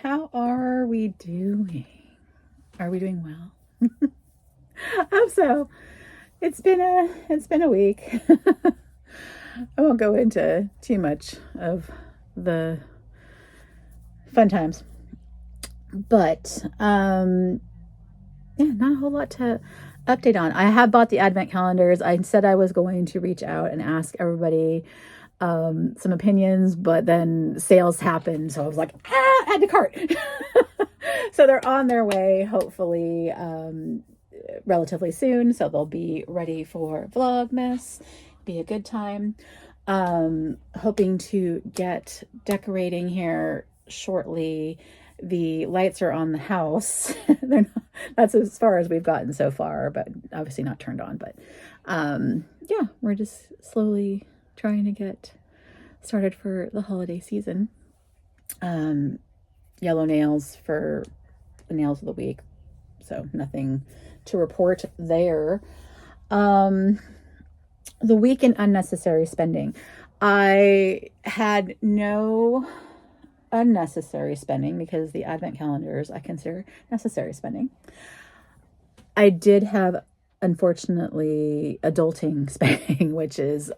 How are we doing? Are we doing well? I hope so. It's been a week. I won't go into too much of the fun times, but yeah, not a whole lot to update on. I have bought the advent calendars. I said I was going to reach out and ask everybody some opinions, but then sales happened, so I was like, add to cart. So they're on their way, hopefully relatively soon, so they'll be ready for Vlogmas. Be a good time. Hoping to get decorating here shortly. The lights are on the house. That's as far as we've gotten so far, but obviously not turned on. But yeah, we're just slowly trying to get started for the holiday season. Yellow nails for the nails of the week, so nothing to report there. The week in unnecessary spending. I had no unnecessary spending because the advent calendars I consider necessary spending. I did have, unfortunately, adulting spending, which is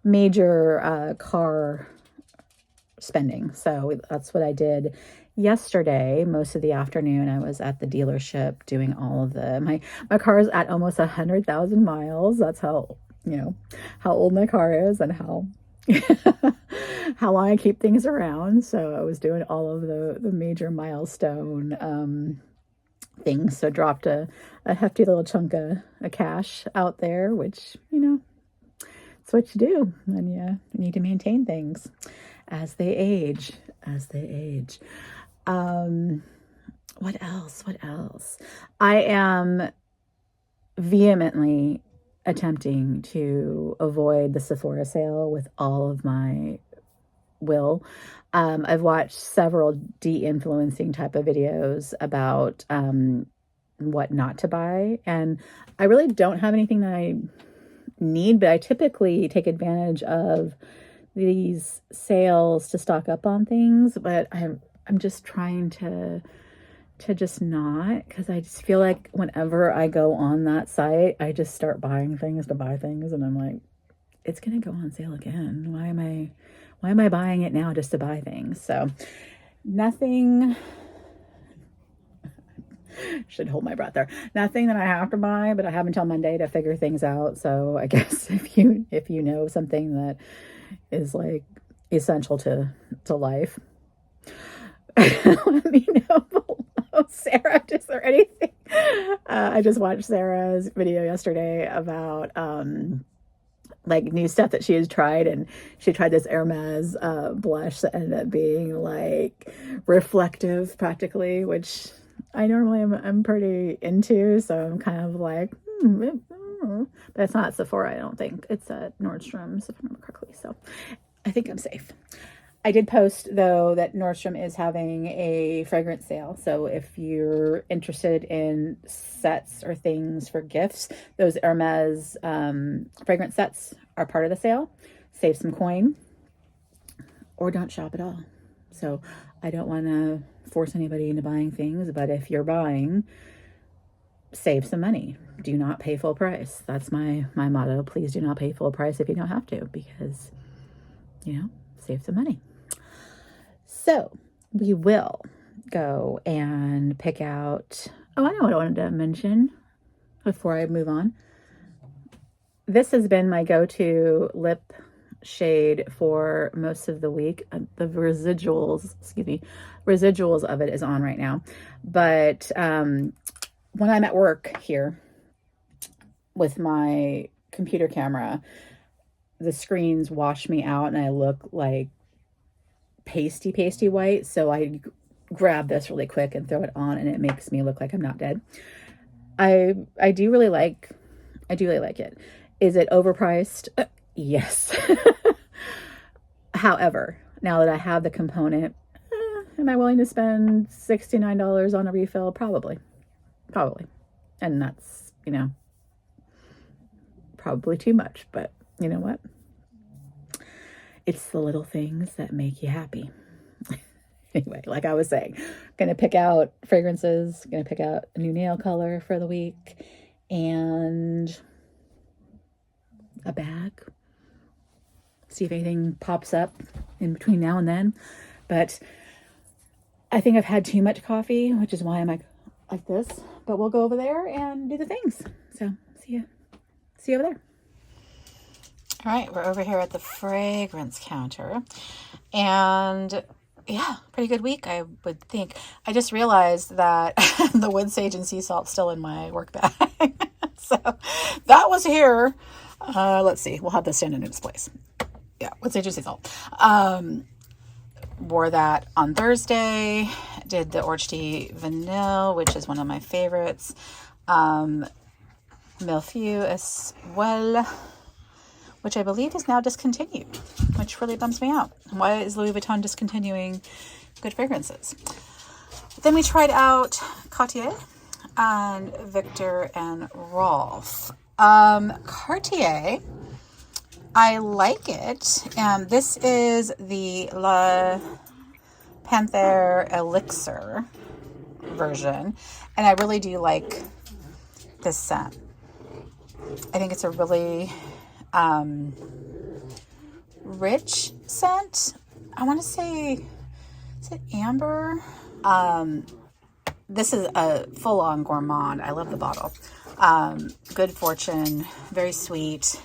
major car spending. So that's what I did yesterday. Most of the afternoon I was at the dealership doing all of my car is at almost 100,000 miles. That's how, how old my car is and how how long I keep things around. So I was doing all of the major milestone things. So dropped a hefty little chunk of cash out there, which, it's what you do when you need to maintain things as they age. What else? I am vehemently attempting to avoid the Sephora sale with all of my will. I've watched several de-influencing type of videos about what not to buy, and I really don't have anything that I need, but I typically take advantage of these sales to stock up on things. But I'm just trying to just not, because I just feel like whenever I go on that site, I just start buying things to buy things, and I'm like, it's gonna go on sale again. Why am I buying it now just to buy things? So nothing. Should hold my breath there. Nothing that I have to buy, but I have until Monday to figure things out. So I guess if you know something that is like essential to life, let me know below. Sarah, is there anything? I just watched Sarah's video yesterday about like new stuff that she has tried, and she tried this Hermes blush that ended up being like reflective practically, which I normally I'm pretty into, so I'm kind of like, but it's not Sephora, I don't think. It's at Nordstrom's, if I remember correctly, so I think I'm safe. I did post, though, that Nordstrom is having a fragrance sale, so if you're interested in sets or things for gifts, those Hermes fragrance sets are part of the sale. Save some coin, or don't shop at all. So I don't want to force anybody into buying things, but if you're buying, save some money. Do not pay full price. That's my motto. Please do not pay full price if you don't have to, because, save some money. So we will go and pick out, I know what I wanted to mention before I move on. This has been my go-to lip shade for most of the week. The residuals of it is on right now. But when I'm at work here with my computer camera, the screens wash me out and I look like pasty white. So I grab this really quick and throw it on, and it makes me look like I'm not dead. I do really like it. Is it overpriced? Yes. However, now that I have the component, am I willing to spend $69 on a refill? Probably. And that's, probably too much, but you know what? It's the little things that make you happy. Anyway, like I was saying, gonna pick out fragrances, gonna pick out a new nail color for the week, and a bag. See if anything pops up in between now and then. But I think I've had too much coffee, which is why I'm like this. But we'll go over there and do the things. So see you over there. All right, we're over here at the fragrance counter, and yeah, pretty good week, I would think. I just realized that the wood sage and sea salt's still in my work bag. So that was here. Let's see, we'll have this stand in its place. Yeah, wood sage and sea salt. Wore that on Thursday. Did the Orchid Vanille, which is one of my favorites. Milfew as well, which I believe is now discontinued, which really bums me out. Why is Louis Vuitton discontinuing good fragrances? Then we tried out Cartier and Victor and Rolf. Cartier, I like it. This is the La Panther Elixir version, and I really do like this scent. I think it's a really rich scent. I want to say, is it amber? This is a full-on gourmand. I love the bottle. Good fortune, very sweet.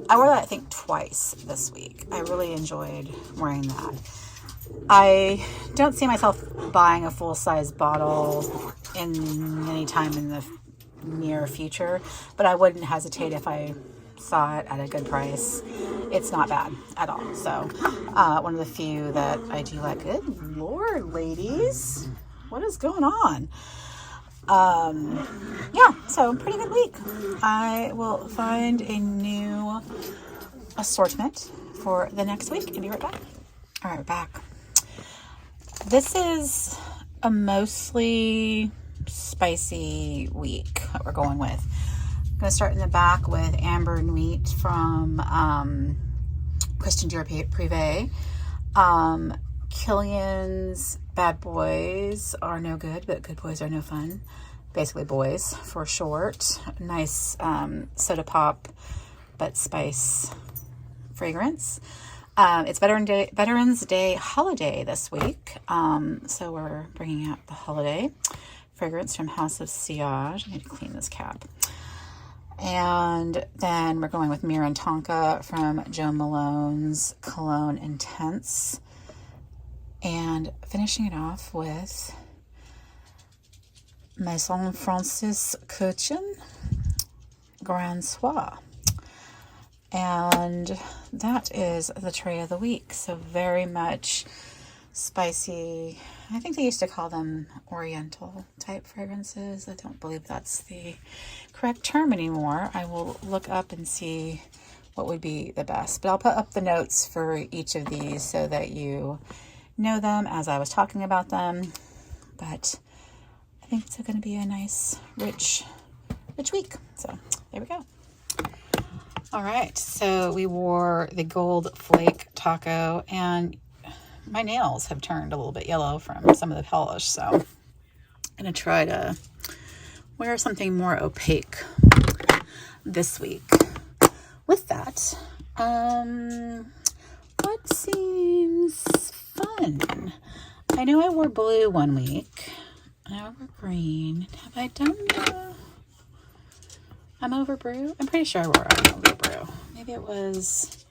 I wore that, I think, twice this week. I really enjoyed wearing that. I don't see myself buying a full-size bottle in any time in the near future, but I wouldn't hesitate if I saw it at a good price. It's not bad at all. So one of the few that I do like. Good Lord, ladies, what is going on? Yeah, so pretty good week. I will find a new assortment for the next week and be right back. All right, we're back. This is a mostly spicy week that we're going with. I'm going to start in the back with Ambre Nuit from Christian Dior Privee. Killian's Bad Boys are no good, but good boys are no fun. Basically boys for short. Nice soda pop but spice fragrance. It's Veterans Day holiday this week. So we're bringing out the holiday fragrance from House of Sillage. I need to clean this cap. And then we're going with Myrrh and Tonka from Jo Malone's Cologne Intense. And finishing it off with Maison Francis Kurkdjian Grand Soir. And that is the tray of the week. So very much spicy. I think they used to call them oriental type fragrances. I don't believe that's the correct term anymore. I will look up and see what would be the best. But I'll put up the notes for each of these so that you know them as I was talking about them. But I think it's going to be a nice, rich week. So there we go. All right, so we wore the gold flake taco, and my nails have turned a little bit yellow from some of the polish, so I'm going to try to wear something more opaque this week. With that, what seems fun? I know I wore blue one week. I wore green. Have I done I'm over brew? I'm pretty sure I wore I'm over brew. Maybe it was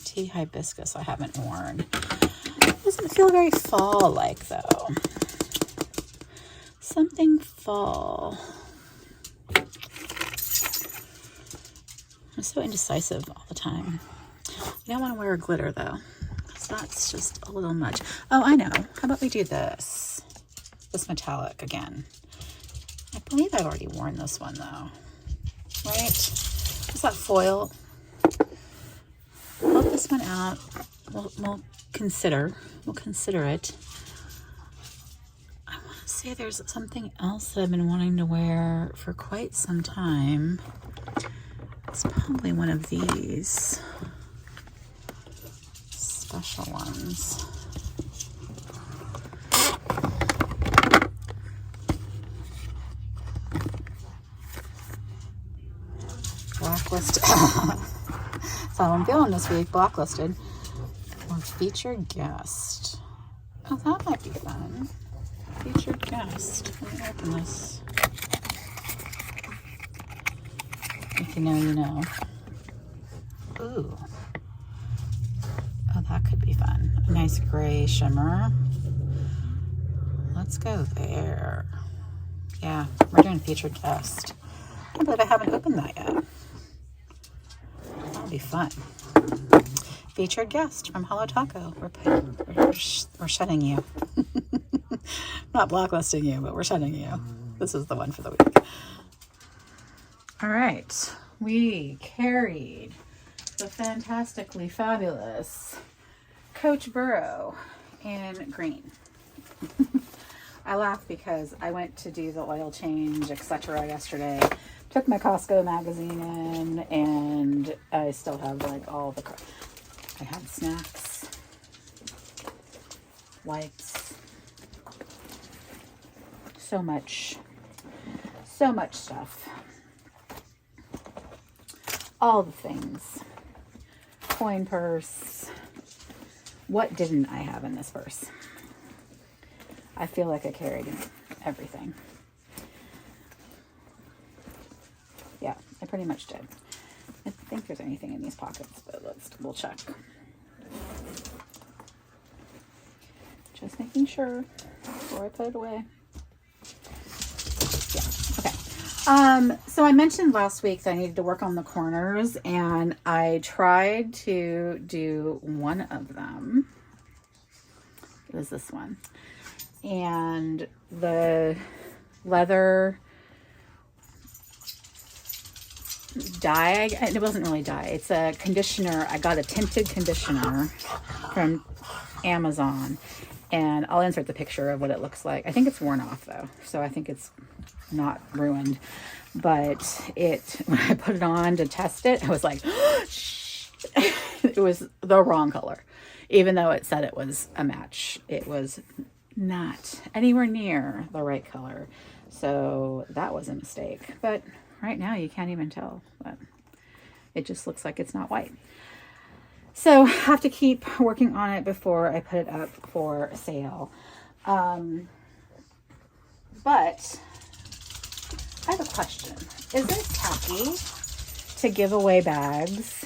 tea hibiscus I haven't worn. It doesn't feel very fall-like, though. Something fall. I'm so indecisive all the time. You don't want to wear glitter, though, because that's just a little much. Oh, I know. How about we do this? This metallic again. I believe I've already worn this one, though. Right? Is that foil? Pull this one out. We'll consider it. I want to say there's something else that I've been wanting to wear for quite some time. It's probably one of these special ones. blacklisted. That's how I'm feeling this week, blacklisted. Or featured guest. Oh, that might be fun. Featured guest. Let me open this. If you know, you know. Ooh. Oh, that could be fun. A nice gray shimmer. Let's go there. Yeah, we're doing featured guest. I can't believe I haven't opened that yet. That'll be fun. Featured guest from Holo Taco. We're shutting you. Not blacklisting you, but we're shutting you. This is the one for the week. All right. We carried the fantastically fabulous Coach Burrow in green. I laugh because I went to do the oil change, etc. yesterday. Took my Costco magazine in, and I still have like all the... I had snacks, wipes, so much stuff. All the things. Coin purse. What didn't I have in this purse? I feel like I carried everything. Yeah, I pretty much did. I don't think there's anything in these pockets, but let's double check. Just making sure before I put it away. Yeah, okay. So I mentioned last week that I needed to work on the corners, and I tried to do one of them. It was this one. And the leather dye, it wasn't really dye, it's a conditioner. I got a tinted conditioner from Amazon, and I'll insert the picture of what it looks like. I think it's worn off though, so I think it's not ruined, but when I put it on to test it, I was like, it was the wrong color. Even though it said it was a match, it was not anywhere near the right color. So that was a mistake, but right now you can't even tell, but it just looks like it's not white. So I have to keep working on it before I put it up for sale. But I have a question. Is it tacky to give away bags?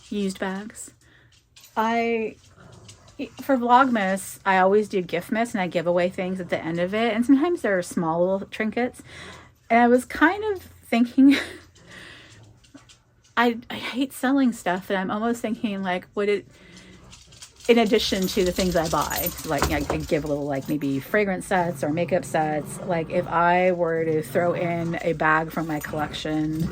Used bags? For Vlogmas, I always do Giftmas, and I give away things at the end of it. And sometimes there are small little trinkets. And I was kind of thinking, I hate selling stuff, and I'm almost thinking, like, would it, in addition to the things I buy, like, I give a little, like, maybe fragrance sets or makeup sets, like, if I were to throw in a bag from my collection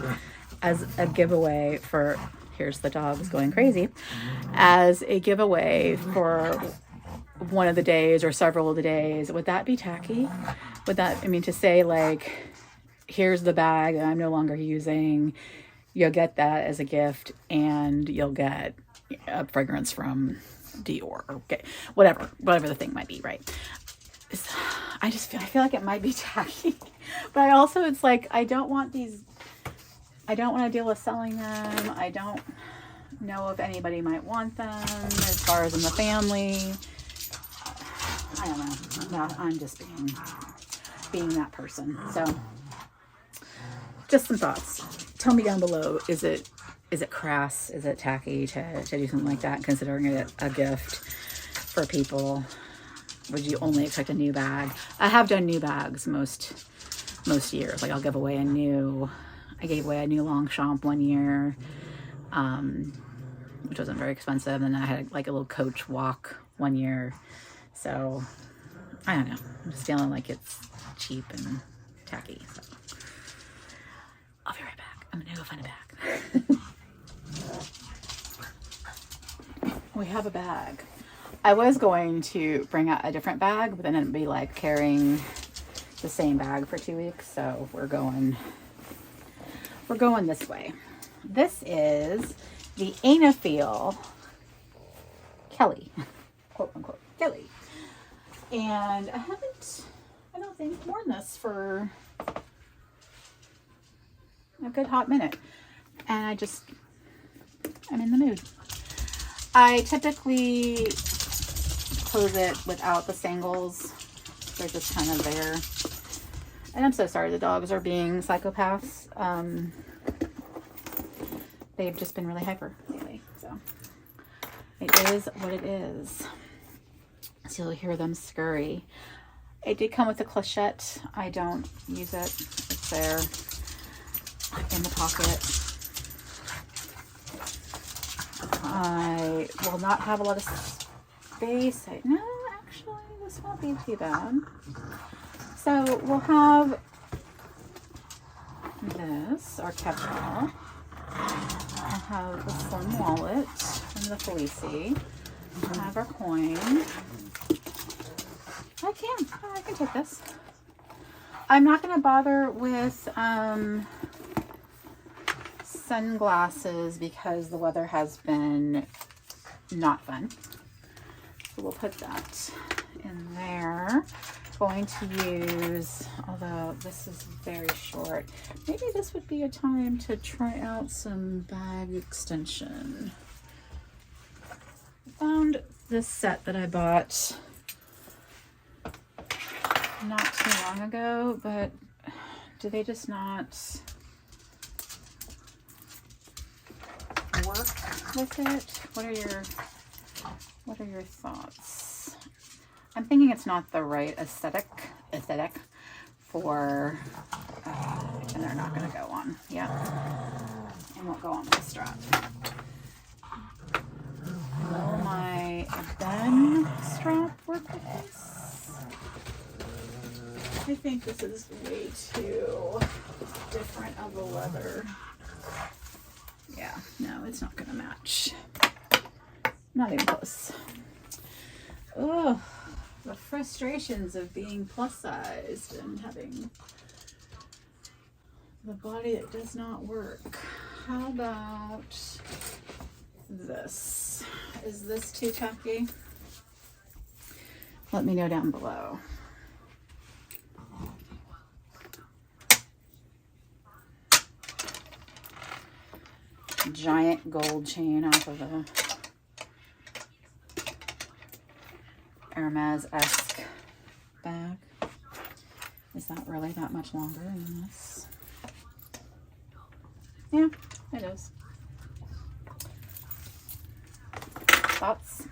as a giveaway for, here's the dogs going crazy, as a giveaway for one of the days or several of the days, would that be tacky? Would that, I mean, to say, like, here's the bag that I'm no longer using, you'll get that as a gift, and you'll get a fragrance from Dior, okay, whatever the thing might be, right? I feel like it might be tacky, but I also, it's like, I don't want to deal with selling them. I don't know if anybody might want them as far as in the family. I don't know. No, I'm just being that person. So just some thoughts. Tell me down below, is it crass? Is it tacky to do something like that, considering it a gift for people? Would you only expect a new bag? I have done new bags most years. Like, I gave away a new Longchamp one year, which wasn't very expensive. And then I had like a little Coach walk one year. So I don't know. I'm just feeling like it's cheap and tacky. So I'll be right back. I'm gonna go find a bag. We have a bag. I was going to bring out a different bag, but then it'd be like carrying the same bag for 2 weeks. So we're going this way. This is the Ainifeel Kelly, quote unquote, Kelly. And I don't think, worn this for a good hot minute. And I'm in the mood. I typically close it without the sangles. They're just kind of there. And I'm so sorry the dogs are being psychopaths. They've just been really hyper lately. So it is what it is. So you'll hear them scurry. It did come with a clochette. I don't use it. It's there in the pocket. I will not have a lot of space. No, actually, this won't be too bad. So we'll have this, our catch-all. I'll have the slim wallet from the Felici. I'll have our coin. I can take this. I'm not going to bother with sunglasses because the weather has been not fun. So we'll put that in there. Going to use, although this is very short, maybe this would be a time to try out some bag extension. I found this set that I bought not too long ago, but do they just not work with it? What are your thoughts? I'm thinking it's not the right aesthetic for, and they're not going to go on. Yeah, and won't go on with the strap. Will my Ben strap work with this? I think this is way too different of a leather. Yeah, no, it's not going to match. Not even close. Oh, the frustrations of being plus sized and having the body that does not work. How about this? Is this too tacky? Let me know down below. Giant gold chain off of a Hermes-esque bag. Is that really that much longer than this? Yeah, it is. Thoughts?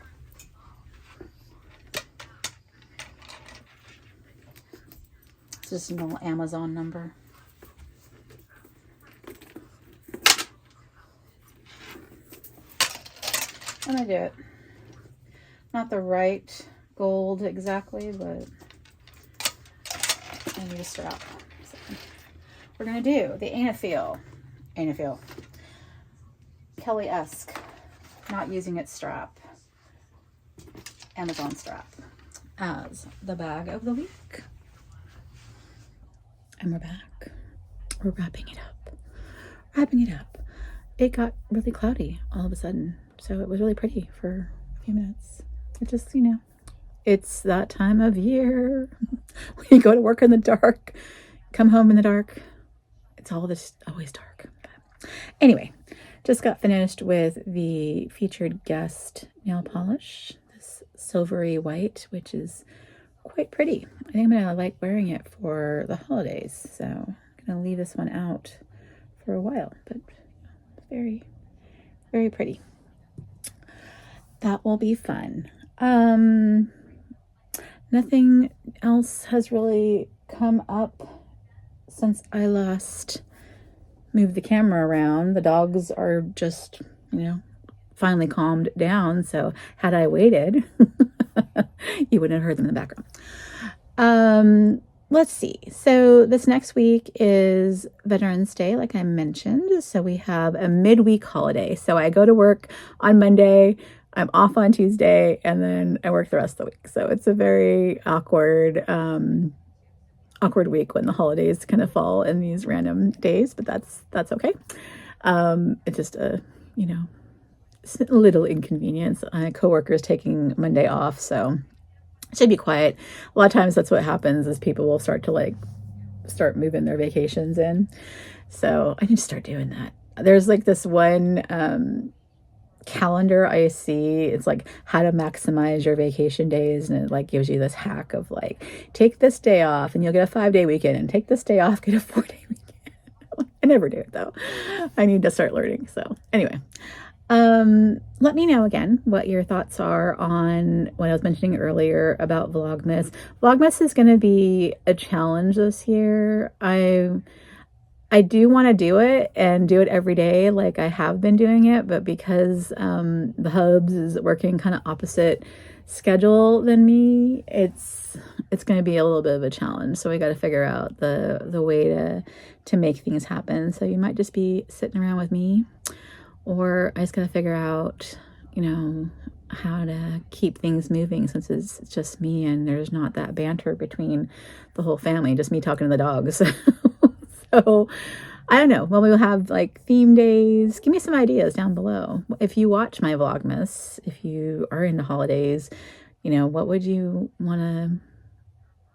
It's just a little Amazon number. I'm gonna do it. Not the right gold exactly, but I need a strap. So we're gonna do the Ainifeel Kelly-esque, not using its strap, Amazon strap, as the bag of the week. And we're back. We're wrapping it up. It got really cloudy all of a sudden, so it was really pretty for a few minutes. It just, it's that time of year when you go to work in the dark, come home in the dark. It's always dark. But anyway, just got finished with the featured guest nail polish, this silvery white, which is quite pretty. I think I'm gonna like wearing it for the holidays, so I'm gonna leave this one out for a while, but very, very pretty. That will be fun. Nothing else has really come up since I last moved the camera around. The dogs are just, finally calmed down. So had I waited, you wouldn't have heard them in the background. Let's see. So this next week is Veterans Day, like I mentioned. So we have a midweek holiday. So I go to work on Monday, I'm off on Tuesday, and then I work the rest of the week. So it's a very awkward week when the holidays kind of fall in these random days, but that's okay. It's just a little inconvenience. Coworkers taking Monday off, so it should be quiet. A lot of times that's what happens is people will start moving their vacations in. So I need to start doing that. There's like this one calendar I see. It's like how to maximize your vacation days, and it like gives you this hack of like, take this day off and you'll get a 5-day weekend, and take this day off, get a 4-day weekend. I never do it though. I need to start learning. So anyway, let me know again what your thoughts are on what I was mentioning earlier about Vlogmas. Vlogmas is going to be a challenge this year. I do want to do it and do it every day like I have been doing it, but because the hubs is working kind of opposite schedule than me, it's going to be a little bit of a challenge. So we got to figure out the way to make things happen. So you might just be sitting around with me, or I just got to figure out, you know, how to keep things moving since it's just me and there's not that banter between the whole family, just me talking to the dogs. So I don't know. Well, we'll have like theme days. Give me some ideas down below. If you watch my Vlogmas, if you are into holidays, you know, what would you want to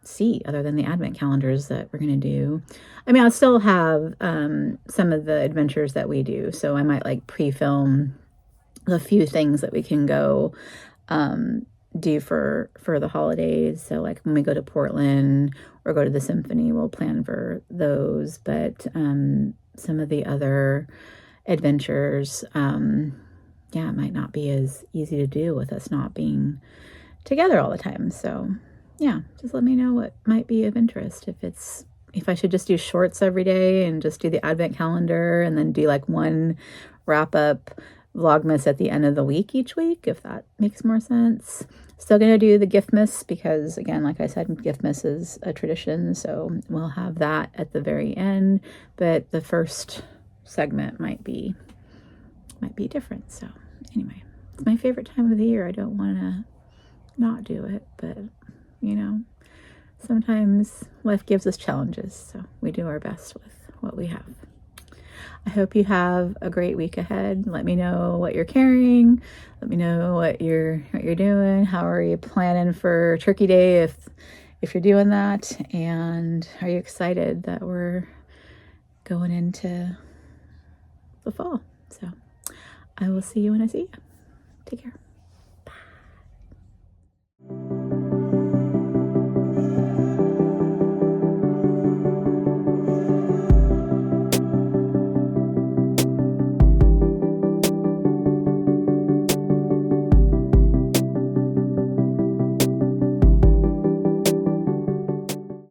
see other than the advent calendars that we're going to do? I mean, I'll still have some of the adventures that we do. So I might like pre-film a few things that we can go do for the holidays. So like when we go to Portland or go to the symphony, we'll plan for those. But some of the other adventures, yeah, it might not be as easy to do with us not being together all the time. So yeah, just let me know what might be of interest. If I should just do shorts every day and just do the advent calendar and then do like one wrap up Vlogmas at the end of the week each week, if that makes more sense. Still going to do the Giftmas because, again, like I said, Giftmas is a tradition, so we'll have that at the very end, but the first segment might be different. So anyway, it's my favorite time of the year. I don't want to not do it, but you know, sometimes life gives us challenges, so we do our best with what we have. I hope you have a great week ahead. Let me know what you're carrying. Let me know what you're doing. How are you planning for Turkey Day if you're doing that? And are you excited that we're going into the fall? So I will see you when I see you. Take care.